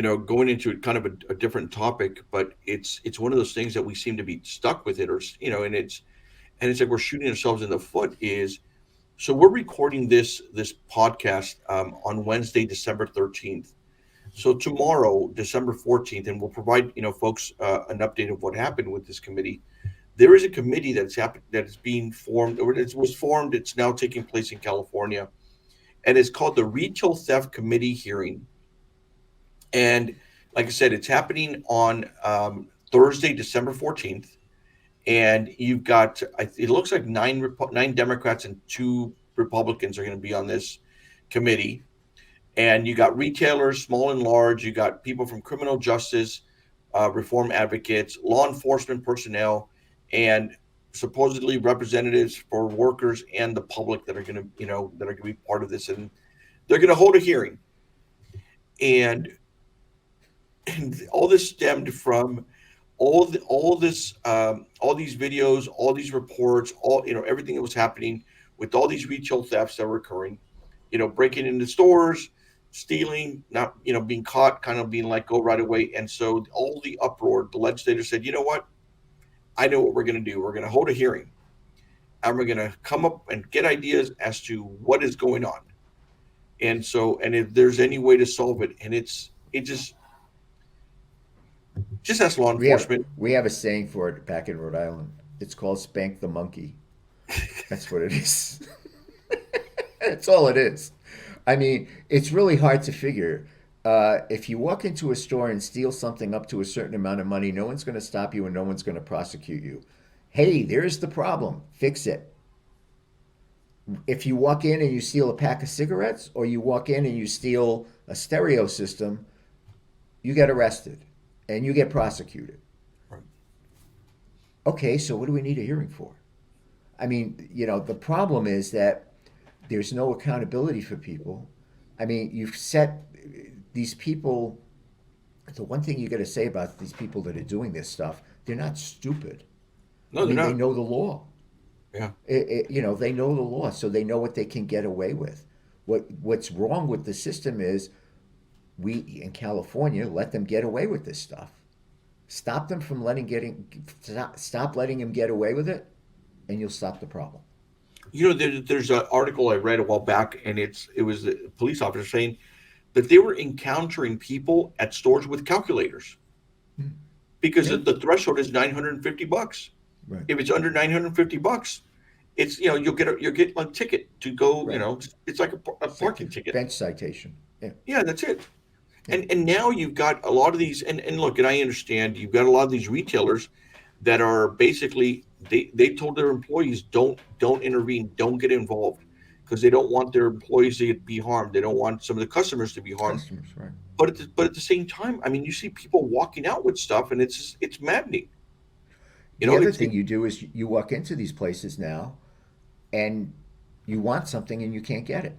going into kind of a different topic, but it's one of those things that we seem to be stuck with it, or and it's like we're shooting ourselves in the foot. Is so we're recording this podcast on Wednesday, December 13th. So tomorrow, December 14th, and we'll provide folks an update of what happened with this committee. There is a committee that is being formed, or it was formed. It's now taking place in California, and it's called the Retail Theft Committee hearing. And like I said, it's happening on Thursday, December 14th. And you've got, it looks like nine Democrats and two Republicans are going to be on this committee. And you got retailers, small and large. You got people from criminal justice, reform advocates, law enforcement personnel, and supposedly representatives for workers and the public that are going to, that are going to be part of this. And they're going to hold a hearing. And all this stemmed from all these videos, all these reports, everything that was happening with all these retail thefts that were occurring. Breaking into stores, stealing, not being caught, kind of being let go right away. And so all the uproar, the legislators said, you know what? I know what we're going to do. We're going to hold a hearing, and we're going to come up and get ideas as to what is going on. And so, and if there's any way to solve it, and it just as law We have enforcement. we have a saying for it back in Rhode Island. It's called spank the monkey. That's what it is. That's all it is. I mean, it's really hard to figure. If you walk into a store and steal something up to a certain amount of money, no one's going to stop you and no one's going to prosecute you. Hey, there's the problem. Fix it. If you walk in and you steal a pack of cigarettes or you walk in and you steal a stereo system, you get arrested and you get prosecuted. Right. Okay, so what do we need a hearing for? I mean, the problem is that there's no accountability for people. I mean, you've set these people. The one thing you got to say about these people that are doing this stuff, they're not stupid. I No, they're mean, they not. know the law. Yeah. They know the law, so they know what they can get away with. What's wrong with the system is we in California let them get away with this stuff. Stop letting them get away with it, and you'll stop the problem. There's an article I read a while back, and it was a police officer saying that they were encountering people at stores with calculators because Yeah, the threshold is $950. right, If it's under $950, it's you'll get a ticket to go. right. It's like a It's like a parking ticket. bench citation. Yeah, Yeah, that's it. yeah. And now you've got a lot of these, and look, and I understand you've got a lot of these retailers that are basically they told their employees don't intervene, don't get involved, because they don't want their employees to be harmed. They don't want some of the customers to be harmed. Customers, right. But at the same time, I mean, you see people walking out with stuff, and it's maddening. You The know, other it's thing you do is you walk into these places now and you want something and you can't get it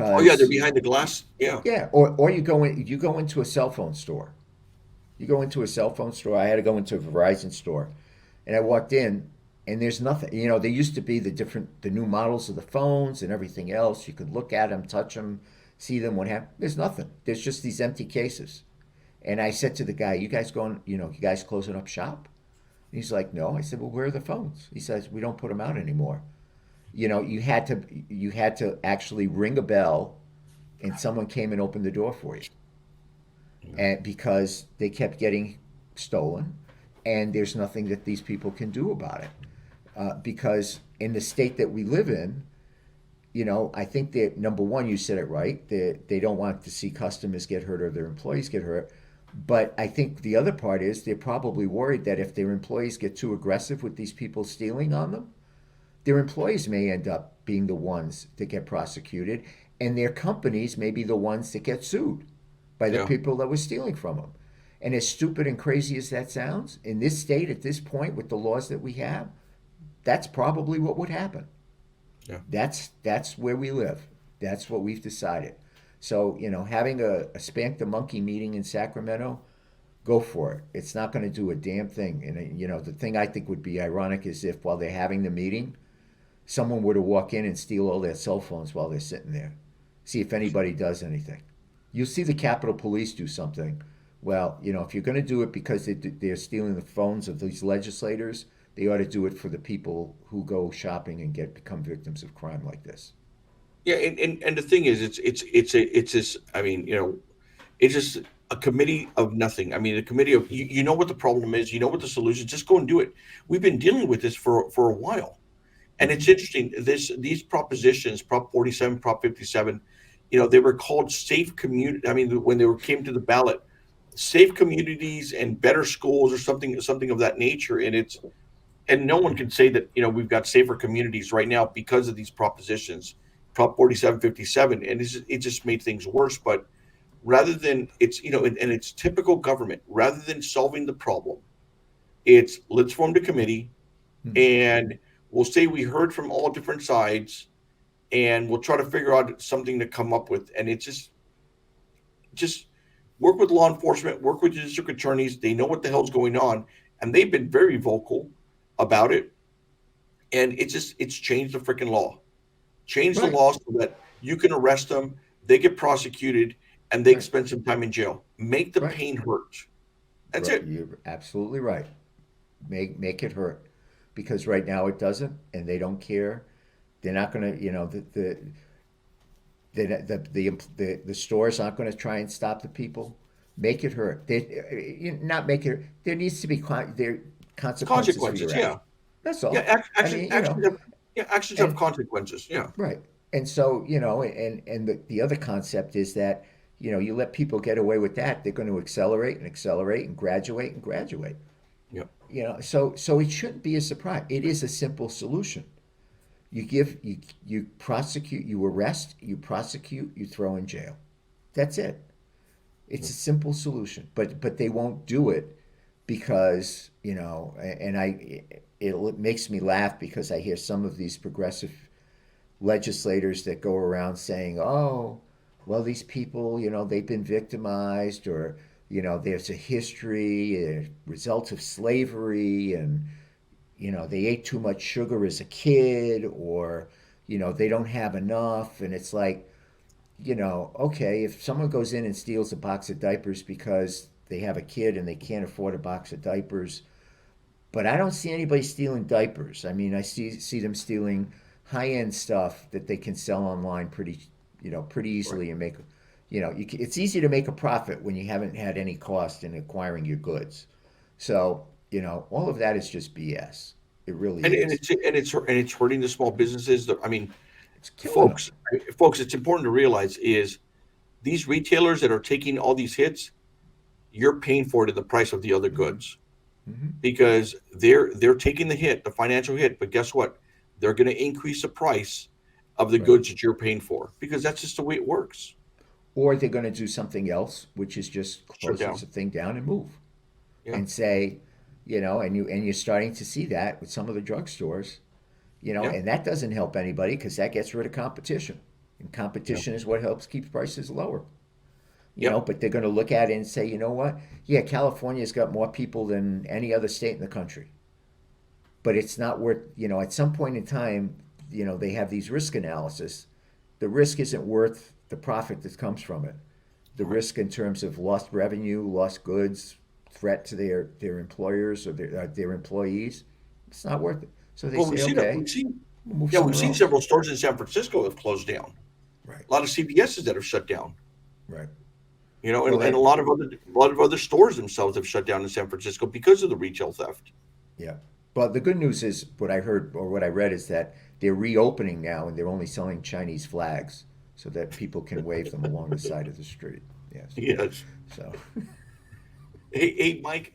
oh yeah, they're because behind the glass. Yeah, yeah, or you go into a cell phone store. You go into a cell phone store. I had to go into a Verizon store, and I walked in, and there's nothing. There used to be the new models of the phones and everything else. You could look at them, touch them, see them. What happened? There's nothing. There's just these empty cases. And I said to the guy, "You guys going? You guys closing up shop?" And he's like, "No." I said, "Well, where are the phones?" He says, "We don't put them out anymore." You had to actually ring a bell, and someone came and opened the door for you, and because they kept getting stolen, and there's nothing that these people can do about it. Because in the state that we live in, I think that number one, you said it right. They don't want to see customers get hurt or their employees get hurt. But I think the other part is they're probably worried that if their employees get too aggressive with these people stealing on them, their employees may end up being the ones that get prosecuted, and their companies may be the ones that get sued by the yeah, people that were stealing from them. And as stupid and crazy as that sounds, in this state at this point with the laws that we have, that's probably what would happen. yeah. That's where we live. That's what we've decided. So, having a spank the monkey meeting in Sacramento, go for it. It's not going to do a damn thing. And the thing I think would be ironic is if while they're having the meeting, someone were to walk in and steal all their cell phones while they're sitting there. See if anybody does anything. You'll see the Capitol Police do something. Well, if you're going to do it because they're stealing the phones of these legislators, they ought to do it for the people who go shopping and become victims of crime like this. Yeah, and the thing is, it's this. I mean, it's just a committee of nothing. I mean, a committee of you know what the problem is, you know what the solution is. Just go and do it. We've been dealing with this for a while, and it's Hmm. interesting. These propositions, Prop 47, Prop 57, they were called safe community. I mean, when came to the ballot, safe communities and better schools or something of that nature. And no one can say that we've got safer communities right now because of these propositions, Prop 47, 57, and it just made things worse. But rather than and it's typical government, rather than solving the problem, it's let's form the committee Hmm. and we'll say we heard from all different sides and we'll try to figure out something to come up with. And it's just work with law enforcement, work with district attorneys. They know what the hell's going on, and they've been very vocal about it. And it's changed the freaking law. Change the Right, law so that you can arrest them, they get prosecuted, and they right, spend some time in jail. Make the right. pain hurt. That's Right. it. You're absolutely right. Make it hurt, because right now it doesn't, and they don't care. They're not going to, the stores aren't going to try and stop the people. Make it hurt. Not make it. There needs to be there consequences for Consequences, your yeah. action. That's Yeah, all. I mean, actions have and consequences. Yeah. right. And so, and the other concept is that, you let people get away with that, they're going to accelerate and accelerate and graduate and graduate. Yeah. So it shouldn't be a surprise. It is a simple solution. You prosecute, you arrest, you prosecute, you throw in jail. That's it. It's a simple solution. But they won't do it because, and it makes me laugh because I hear some of these progressive legislators that go around saying, "Oh, well, these people, they've been victimized, or there's a history, a result of slavery, and they ate too much sugar as a kid, or they don't have enough." And it's like, okay, if someone goes in and steals a box of diapers because they have a kid and they can't afford a box of diapers, but I don't see anybody stealing diapers. I mean, I see them stealing high end stuff that they can sell online pretty Right. easily and make. It's easy to make a profit when you haven't had any cost in acquiring your goods. So all of that is just BS. It really And is. it's hurting the small businesses. I mean, It's killing them. folks, it's important to realize is these retailers that are taking all these hits, you're paying for it in the price of the other Hmm. goods Hmm. because they're taking the hit, the financial hit. But guess what? They're going to increase the price of the Right. goods that you're paying for because that's just the way it works. Or they're going to do something else, which is just Shut close this down. thing down and move, Yeah. and say, and you're starting to see that with some of the drugstores, Yeah. and that doesn't help anybody because that gets rid of competition. And Yeah. competition is what helps keep prices lower. Yep. But they're going to look at it and say, you know what? Yeah, California's got more people than any other state in the country. But it's not worth, at some point in time, they have these risk analysis. The risk isn't worth the profit that comes from it. The Right. risk in terms of lost revenue, lost goods, threat to their employers or their employees, it's not worth it. So they Well, say, okay, we'll move we've somewhere seen else. several stores in San Francisco have closed down. Right, A lot of CVS's that have shut down. right. And, Well, and that, a lot of other stores themselves have shut down in San Francisco because of the retail theft. yeah. But the good news is what I heard or what I read is that they're reopening now and they're only selling Chinese flags so that people can wave them along the side of the street. Yes. Yes. So, Hey, Mike.